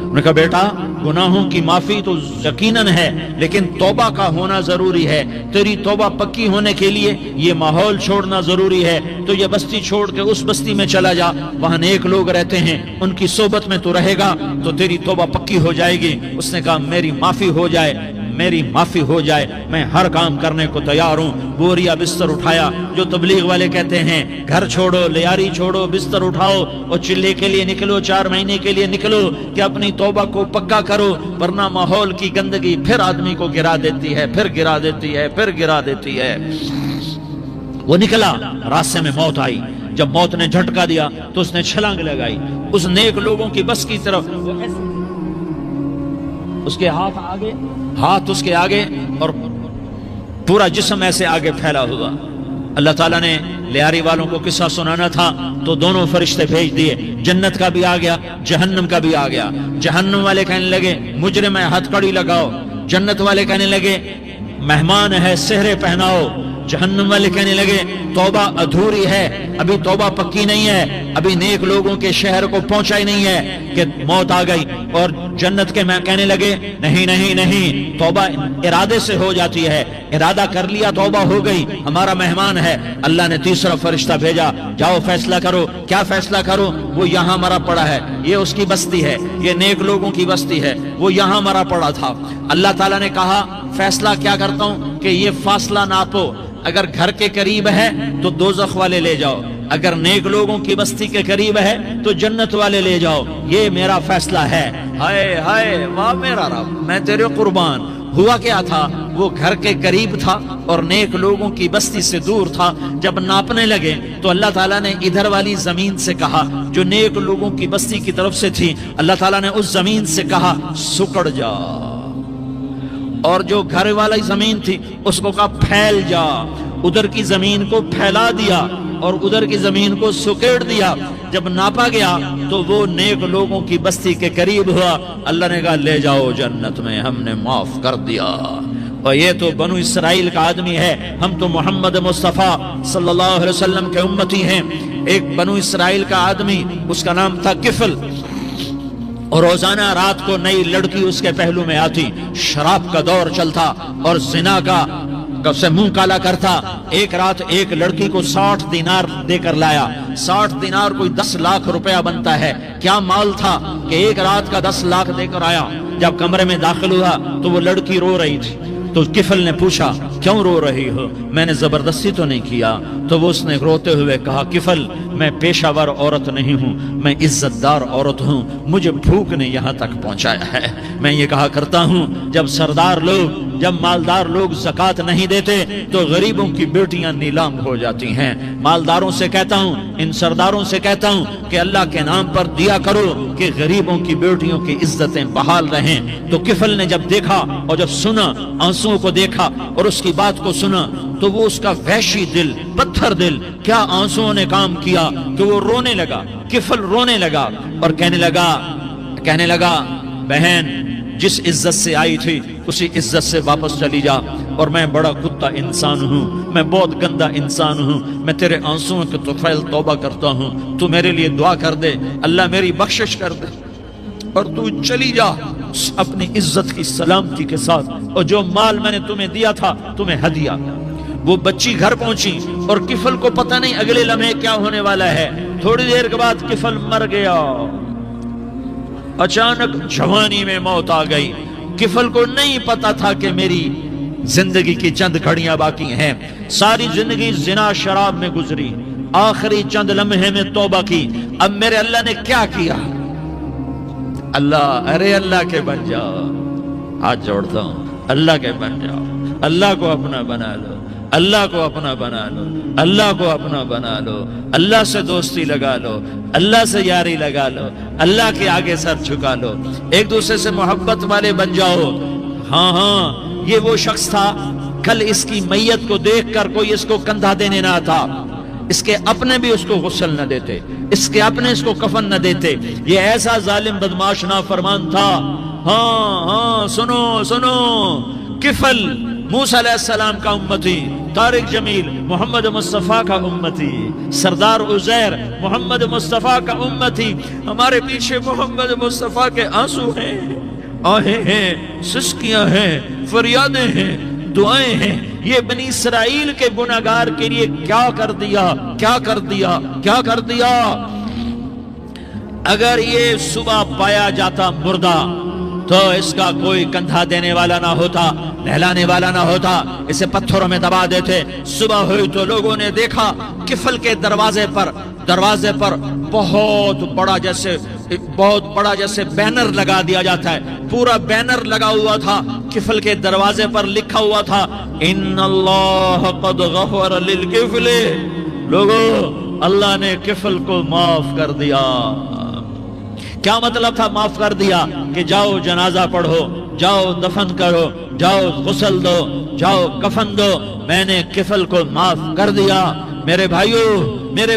انہوں نے کہا بیٹا گناہوں کی معافی تو یقیناً ہے لیکن توبہ کا ہونا ضروری ہے، تیری توبہ پکی ہونے کے لیے یہ ماحول چھوڑنا ضروری ہے، تو یہ بستی چھوڑ کے اس بستی میں چلا جا، وہاں نیک لوگ رہتے ہیں، ان کی صحبت میں تو رہے گا تو تیری توبہ پکی ہو جائے گی۔ اس نے کہا میری معافی ہو جائے، میری معافی ہو جائے، میں ہر کام کرنے کو تیار ہوں۔ بوریا بستر اٹھایا، جو تبلیغ والے کہتے ہیں گھر چھوڑو، لیاری چھوڑو، بستر اٹھاؤ اور چلے کے لیے نکلو، 4 مہینے کے لیے نکلو کہ اپنی توبہ کو پکا کرو، ورنہ ماحول کی گندگی پھر آدمی کو گرا دیتی ہے، پھر گرا دیتی ہے، پھر گرا دیتی ہے۔ وہ نکلا، راستے میں موت آئی، جب موت نے جھٹکا دیا تو اس نے چھلانگ لگائی اس نیک لوگوں کی بس کی طرف، اس کے ہاتھ اس کے آگے اور پورا جسم ایسے آگے پھیلا ہوا۔ اللہ تعالیٰ نے لیاری والوں کو قصہ سنانا تھا تو دونوں فرشتے بھیج دیے، جنت کا بھی آ گیا، جہنم کا بھی آ گیا۔ جہنم والے کہنے لگے مجرم ہے، ہتھ کڑی لگاؤ۔ جنت والے کہنے لگے مہمان ہے، سہرے پہناؤ۔ جہنم والے کہنے لگے توبہ ادھوری ہے، ابھی توبہ پکی نہیں ہے، ابھی نیک لوگوں کے شہر کو پہنچا ہی نہیں ہے کہ موت آ گئی۔ اور جنت کے میں کہنے لگے نہیں نہیں نہیں، توبہ ارادے سے ہو جاتی ہے، ارادہ کر لیا توبہ ہو گئی، ہمارا مہمان ہے۔ اللہ نے تیسرا فرشتہ بھیجا، جاؤ فیصلہ کرو۔ کیا فیصلہ کرو؟ وہ یہاں مرا پڑا ہے، یہ اس کی بستی ہے، یہ نیک لوگوں کی بستی ہے، وہ یہاں مرا پڑا تھا۔ اللہ تعالیٰ نے کہا فیصلہ کیا کرتا ہوں کہ یہ فاصلہ ناپو، اگر گھر کے قریب ہے تو دوزخ والے لے جاؤ، اگر نیک لوگوں کی بستی کے قریب ہے تو جنت والے لے جاؤ، یہ میرا فیصلہ ہے۔ ہائے ہائے واہ میرا رب، میں تیرے قربان۔ ہوا کیا تھا؟ وہ گھر کے قریب تھا اور نیک لوگوں کی بستی سے دور تھا۔ جب ناپنے لگے تو اللہ تعالیٰ نے ادھر والی زمین سے کہا جو نیک لوگوں کی بستی کی طرف سے تھی، اللہ تعالیٰ نے اس زمین سے کہا سکڑ جا، اور جو گھر والی زمین تھی اس کو کہا پھیل جا۔ ادھر کی زمین کو پھیلا دیا اور ادھر کی زمین کو سکیڑ دیا۔ جب ناپا گیا تو وہ نیک لوگوں کی بستی کے قریب ہوا۔ اللہ نے کہا لے جاؤ جنت میں، ہم نے معاف کر دیا۔ اور یہ تو بنو اسرائیل کا آدمی ہے، ہم تو محمد مصطفیٰ صلی اللہ علیہ وسلم کے امتی ہیں۔ ایک بنو اسرائیل کا آدمی، اس کا نام تھا کفل، اور روزانہ رات کو نئی لڑکی اس کے پہلو میں آتی، شراب کا دور چلتا اور زنا کا سے منہ کالا کرتا۔ ایک رات ایک لڑکی کو 60 دینار دے کر لایا۔ 60 دینار کوئی 10 لاکھ روپیہ بنتا ہے۔ کیا مال تھا کہ ایک رات کا 10 لاکھ دے کر آیا۔ جب کمرے میں داخل ہوا تو وہ لڑکی رو رہی تھی، تو کفل نے پوچھا کیوں رو رہی ہو؟ میں نے زبردستی تو نہیں کیا۔ تو وہ اس نے روتے ہوئے کہا کفل میں پیشہ ور عورت نہیں ہوں، میں عزت دار عورت ہوں، مجھے بھوک نے یہاں تک پہنچایا ہے۔ میں یہ کہا کرتا ہوں جب سردار لوگ، جب مالدار لوگ زکوٰۃ نہیں دیتے تو غریبوں کی بیٹیاں نیلام ہو جاتی ہیں۔ مالداروں سے کہتا ہوں، ان سرداروں سے کہتا ہوں کہ اللہ کے نام پر دیا کرو کہ غریبوں کی بیٹیوں کی عزتیں بحال رہیں۔ تو کفل نے جب دیکھا اور جب سنا، آنسوؤں کو دیکھا اور اس کی بات کو سنا، تو وہ اس کا وحشی دل، پتھر دل، کیا آنسوؤں نے کام کیا کہ وہ رونے لگا۔ کفل رونے لگا اور کہنے لگا بہن جس عزت سے آئی تھی اسی عزت سے واپس چلی جا، اور میں بڑا کتا انسان ہوں، میں بہت گندا انسان ہوں، میں تیرے آنسوؤں کے طفیل توبہ کرتا ہوں، تو میرے لیے دعا کر دے، اللہ میری بخشش کر دے، اور تو چلی جا اپنی عزت کی سلامتی کے ساتھ، اور جو مال میں نے تمہیں دیا تھا تمہیں ہدیہ۔ وہ بچی گھر پہنچی اور کفل کو پتہ نہیں اگلے لمحے کیا ہونے والا ہے۔ تھوڑی دیر کے بعد کفل مر گیا، اچانک جوانی میں موت آ گئی۔ کفل کو نہیں پتا تھا کہ میری زندگی کی چند گھڑیاں باقی ہیں۔ ساری زندگی زنا شراب میں گزری، آخری چند لمحے میں توبہ کی۔ اب میرے اللہ نے کیا کیا؟ اللہ، ارے اللہ کے بن جاؤ، ہاتھ جوڑتا ہوں، اللہ کے بن جاؤ، اللہ کو اپنا بنا لو، اللہ کو اپنا بنا لو، اللہ کو اپنا بنا لو، اللہ سے دوستی لگا لو، اللہ سے یاری لگا لو، اللہ کے آگے سر جھکا لو، ایک دوسرے سے محبت والے بن جاؤ۔ ہاں یہ وہ شخص تھا، کل اس کی میت کو دیکھ کر کوئی اس کو کندھا دینے نہ آتا، اس کے اپنے بھی اس کو غسل نہ دیتے، اس کے اپنے اس کو کفن نہ دیتے۔ یہ ایسا ظالم بدماش نافرمان تھا۔ ہاں سنو، کفل موسیٰ علیہ السلام کا امتی، طارق جمیل محمد مصطفیٰ کا امتی، سردار عزیر محمد مصطفیٰ کا امتی۔ ہمارے پیچھے محمد مصطفیٰ کے آنسو ہیں، آہیں ہیں، سسکیاں ہیں، فریادیں ہیں، دعائیں ہیں۔ یہ بنی اسرائیل کے گناہگار کے لیے کیا کر دیا۔ اگر یہ صبح پایا جاتا مردہ تو اس کا کوئی کندھا دینے والا نہ ہوتا، نہلانے والا نہ ہوتا، اسے پتھروں میں دبا دیتے۔ صبح ہوئی تو لوگوں نے دیکھا کفل کے دروازے پر بہت بڑا جیسے بینر لگا دیا جاتا ہے، پورا بینر لگا ہوا تھا، کفل کے دروازے پر لکھا ہوا تھا ان اللہ قد غفر للکفل، لوگوں اللہ نے کفل کو معاف کر دیا۔ کیا مطلب تھا معاف کر دیا؟ کہ جاؤ جنازہ پڑھو، جاؤ دفن کرو، جاؤ غسل دو، جاؤ کفن دو، میں نے کفل کو معاف کر دیا۔ میرے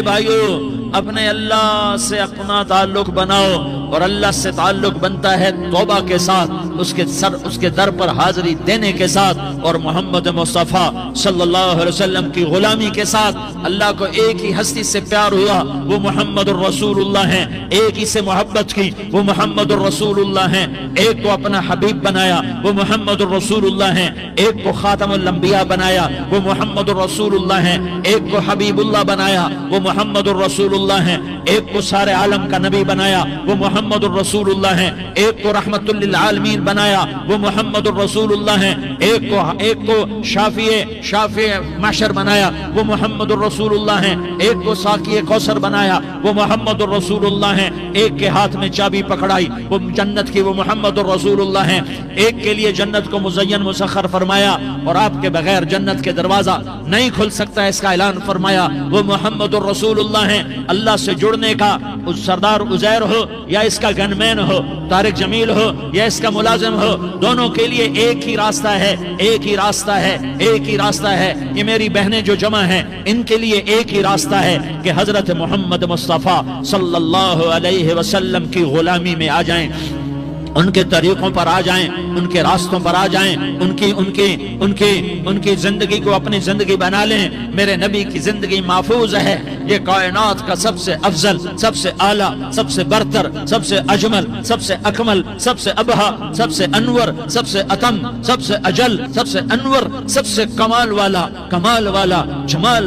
بھائیو اپنے اللہ سے اپنا تعلق بناؤ، اور اللہ سے تعلق بنتا ہے توبہ کے ساتھ، اس کے در پر حاضری دینے کے ساتھ، اور محمد مصطفیٰ صلی اللہ علیہ وسلم کی غلامی کے ساتھ۔ اللہ کو ایک ہی ہستی سے پیار ہوا، وہ محمد الرسول اللہ ہیں، ایک ہی سے محبت کی، وہ محمد الرسول اللہ ہیں، ایک کو اپنا حبیب بنایا، وہ محمد الرسول اللہ ہیں، ایک کو خاتم الانبیاء بنایا، وہ محمد الرسول اللہ ہیں، ایک کو حبیب اللہ بنایا، وہ محمد الرسول اللہ ہیں، ایک کو سارے عالم کا نبی بنایا، وہ محمد الرسول اللہ ہیں، ایک کو رحمت للعالمین بنایا، وہ محمد الرسول اللہ ہیں، ایک کو شافع محشر بنایا، وہ محمد الرسول اللہ ہیں، ایک کو ساقی کوثر بنایا، وہ محمد الرسول اللہ ہیں، ایک کے ہاتھ میں چابی پکڑائی وہ جنت کی، وہ محمد الرسول اللہ ہیں، ایک کے لیے جنت کو مزین مسخر فرمایا، اور آپ کے بغیر جنت کے دروازہ نہیں کھل سکتا، اس کا اعلان فرمایا، وہ محمد الرسول اللہ ہیں۔ اللہ سے جڑنے کا سردار عزیر ہو یا اس کا گنمین ہو، طارق جمیل ہو یا اس کا ملازم ہو، دونوں کے لیے ایک ہی راستہ ہے، ایک ہی راستہ ہے۔ یہ میری بہنیں جو جمع ہیں ان کے لیے ایک ہی راستہ ہے کہ حضرت محمد مصطفیٰ صلی اللہ علیہ وسلم کی غلامی میں آ جائیں، ان کے طریقوں پر آ جائیں، ان کے راستوں پر آ جائیں، ان کی زندگی کو اپنی زندگی بنا لیں۔ میرے نبی کی زندگی محفوظ ہے، یہ کائنات کا سب سے افضل، سب سے اعلیٰ، سب سے برتر، سب سے اجمل، سب سے اکمل، سب سے ابہا، سب سے انور، سب سے اتم، سب سے اجل، سب سے انور، سب سے کمال والا، جمال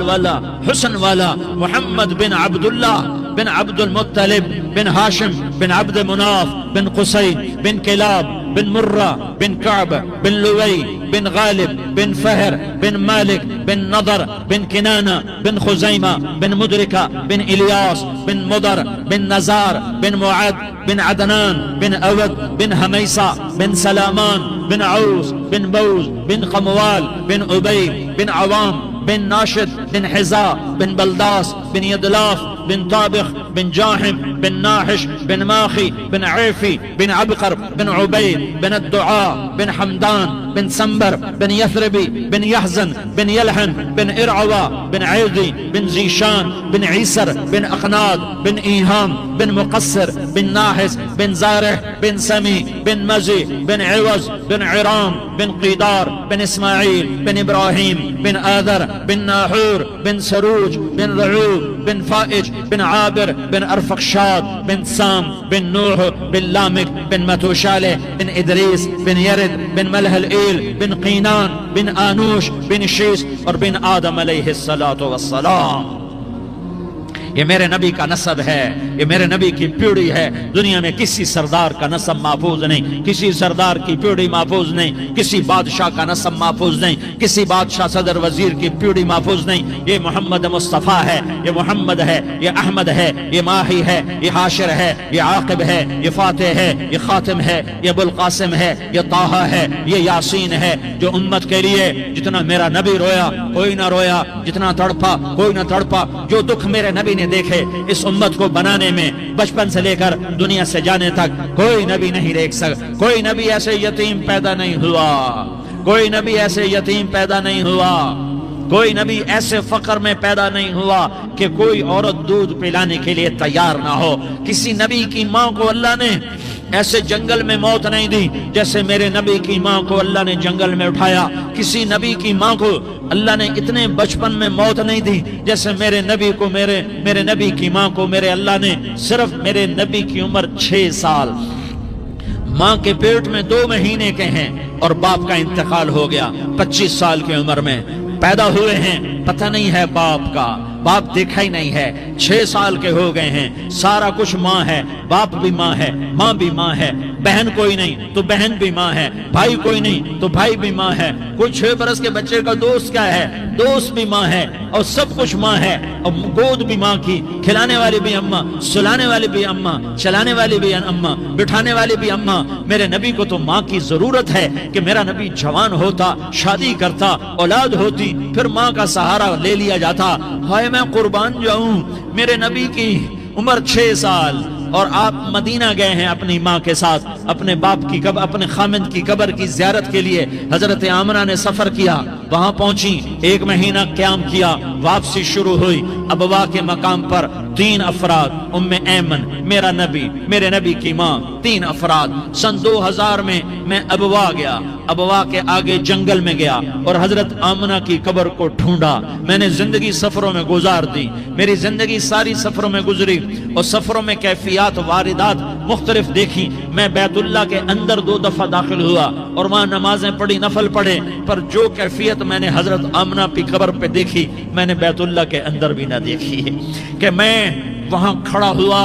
والا، حسن والا محمد بن عبداللہ بن عبد المطلب بن ہاشم بن عبد مناف بن قصی بن کلاب بن مرہ بن کعب بن لوی بن غالب بن فہر بن مالک بن نضر بن کنانہ بن خزیمہ بن مدرکہ بن الیاس بن مضر بن نزار بن معد بن عدنان بن اود بن حمیسہ بن سلامان بن عوس بن بوز بن قموال بن عبید بن عوام بن ناشد بن حزاء بن بلداس بن يدلاف بن طابخ بن جاحم بن ناحش بن ماخي بن عيفي بن عبقر بن عبيد بن الدعاء بن حمدان بن سنبر بن يثربي بن يحزن بن يلحن بن إرعوى بن عيضي بن زيشان بن عيسر بن أقناد بن إيهام بن مقصر بن ناحس بن زارح بن سمي بن مزي بن عوز بن عرام بن قيدار بن إسماعيل بن إبراهيم بن آذر بن ناحور بن سروج بن رعوب بن فائج بن عابر بن أرفقشاد بن سام بن نوح بن لامك بن متوشالة بن إدريس بن يرد بن ملهلئيل بن قينان بن آنوش بن شيس اور بن آدم علیہ السلام۔ یہ میرے نبی کا نسب ہے، یہ میرے نبی کی پیڑھی ہے۔ دنیا میں کسی سردار کا نسب محفوظ نہیں، کسی سردار کی پیڑھی محفوظ نہیں، کسی بادشاہ کا نسب محفوظ نہیں، کسی بادشاہ صدر وزیر کی پیڑھی محفوظ نہیں۔ یہ محمد مصطفیٰ ہے، یہ محمد ہے، یہ احمد ہے، یہ ماہی ہے، یہ حاشر ہے، یہ عاقب ہے، یہ فاتح ہے، یہ خاتم ہے، یہ ابو القاسم ہے، یہ طٰہٰ ہے، یہ یاسین ہے۔ جو امت کے لیے جتنا میرا نبی رویا کوئی نہ رویا، جتنا تڑپا کوئی نہ تڑپا، جو دکھ میرے نبی نے دیکھے اس امت کو بنانے میں، بچپن سے لے کر دنیا سے جانے تک کوئی نبی نہیں دیکھ سکتا۔ کوئی نبی ایسے یتیم پیدا نہیں ہوا، کوئی نبی ایسے یتیم پیدا نہیں ہوا، کوئی نبی ایسے فقر میں پیدا نہیں ہوا کہ کوئی عورت دودھ پلانے کے لیے تیار نہ ہو۔ کسی نبی کی ماں کو اللہ نے ایسے جنگل میں موت نہیں دی جیسے میرے نبی کی ماں کو اللہ نے جنگل میں اٹھایا۔ کسی نبی کی ماں کو اللہ نے اتنے بچپن میں موت نہیں دی جیسے میرے نبی کو، میرے نبی کی ماں کو میرے اللہ نے صرف میرے نبی کی عمر 6 سال، ماں کے پیٹ میں 2 مہینے کے ہیں اور باپ کا انتقال ہو گیا 25 سال کی عمر میں۔ پیدا ہوئے ہیں، پتہ نہیں ہے باپ کا، باپ دیکھا ہی نہیں ہے، 6 سال کے ہو گئے ہیں، سارا کچھ ماں ہے، باپ بھی ماں ہے، ماں بھی ماں ہے، بہن کوئی نہیں تو بہن بھی ماں ہے، بھائی کوئی نہیں تو بھائی بھی ماں ہے، کوئی 6 برس کے بچے کا دوست کیا ہے، دوست بھی ماں ہے، اور سب کچھ ماں ہے، اور گود بھی ماں کی، کھلانے والی بھی اماں، سلانے والی بھی اماں، چلانے والی بھی اماں، بٹھانے والی بھی اماں۔ میرے نبی کو تو ماں کی ضرورت ہے کہ میرا نبی جوان ہوتا، شادی کرتا، اولاد ہوتی، پھر ماں کا سہارا لے لیا جاتا۔ ہائے میں قربان جاؤں، میرے نبی کی عمر 6 سال اور آپ مدینہ گئے ہیں اپنی ماں کے ساتھ، اپنے باپ کی قبر، اپنے خامند کی قبر کی زیارت کے لیے حضرت آمنہ نے سفر کیا، وہاں پہنچی، 1 مہینہ قیام کیا، واپسی شروع ہوئی، ابوا کے مقام پر 3 افراد، ام ایمن، میرا نبی، میرے نبی کی ماں، 3 افراد۔ سن 2000 میں ابوا گیا، ابوا کے آگے جنگل میں گیا اور حضرت آمنہ کی قبر کو ڈھونڈا۔ میں نے زندگی سفروں میں گزار دی، میری زندگی ساری سفروں میں گزری، اور سفروں میں کیفیات واردات مختلف دیکھی۔ میں بیت اللہ کے اندر 2 دفعہ داخل ہوا اور وہاں نمازیں پڑھی، نفل پڑھے، پر جو کیفیت میں نے حضرت آمنہ کی قبر پہ دیکھی میں نے بیت اللہ کے اندر بھی نہ دیکھی، کہ میں وہاں کھڑا ہوا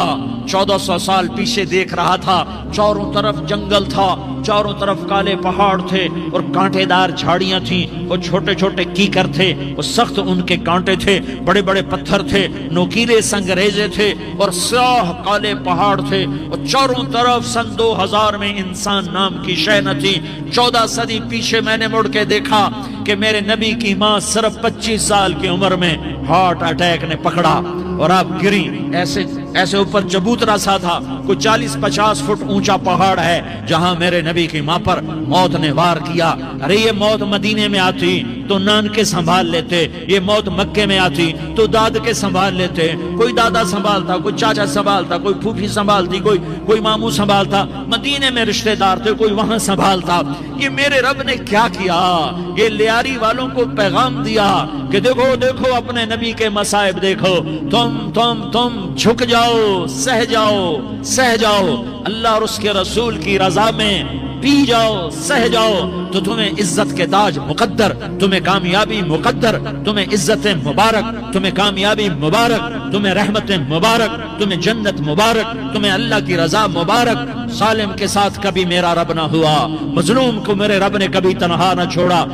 1400 سال پیچھے دیکھ رہا تھا، چاروں طرف جنگل تھا، چاروں طرف کالے پہاڑ تھے اور کانٹے دار جھاڑیاں تھیں، اور چھوٹے چھوٹے کیکر تھے، اور سخت ان کے کانٹے تھے، بڑے بڑے پتھر تھے، نوکیلے سنگریزے تھے، اور سیاہ کالے پہاڑ تھے، اور چاروں طرف سن 2000 میں انسان نام کی شے نہ تھی۔ 14 صدی پیچھے میں نے مڑ کے دیکھا کہ میرے نبی کی ماں صرف 25 سال کی عمر میں ہارٹ اٹیک نے پکڑا اور آپ گری، ایسے اوپر چبوترا سا تھا، کوئی 40-50 فٹ اونچا پہاڑ ہے جہاں میرے نبی کی ماں پر موت نے وار کیا۔ ارے یہ موت مدینے میں آتی تو نانکے سنبھال لیتے، یہ موت مکے میں آتی تو داد کے سنبھال لیتے، کوئی دادا سنبھالتا، کوئی چاچا سنبھالتا، کوئی پھوپھی سنبھالتی، کوئی ماموں سنبھالتا، مدینے میں رشتہ دار تھے، کوئی وہاں سنبھالتا۔ یہ میرے رب نے کیا کیا؟ یہ لیاری والوں کو پیغام دیا کہ دیکھو دیکھو اپنے نبی کے مصائب دیکھو، تم جھک جاؤ، سہ جاؤ، اللہ اور اس کے رسول کی رضا میں پی جاؤ، سہ جاؤ، تو تمہیں عزت کے تاج مقدر، تمہیں کامیابی مقدر، تمہیں عزت مبارک، تمہیں کامیابی مبارک، تمہیں رحمت مبارک، تمہیں جنت مبارک، تمہیں اللہ کی رضا مبارک۔ ظالم کے ساتھ کبھی میرا رب نہ ہوا، مظلوم کو میرے رب نے کبھی تنہا نہ چھوڑا۔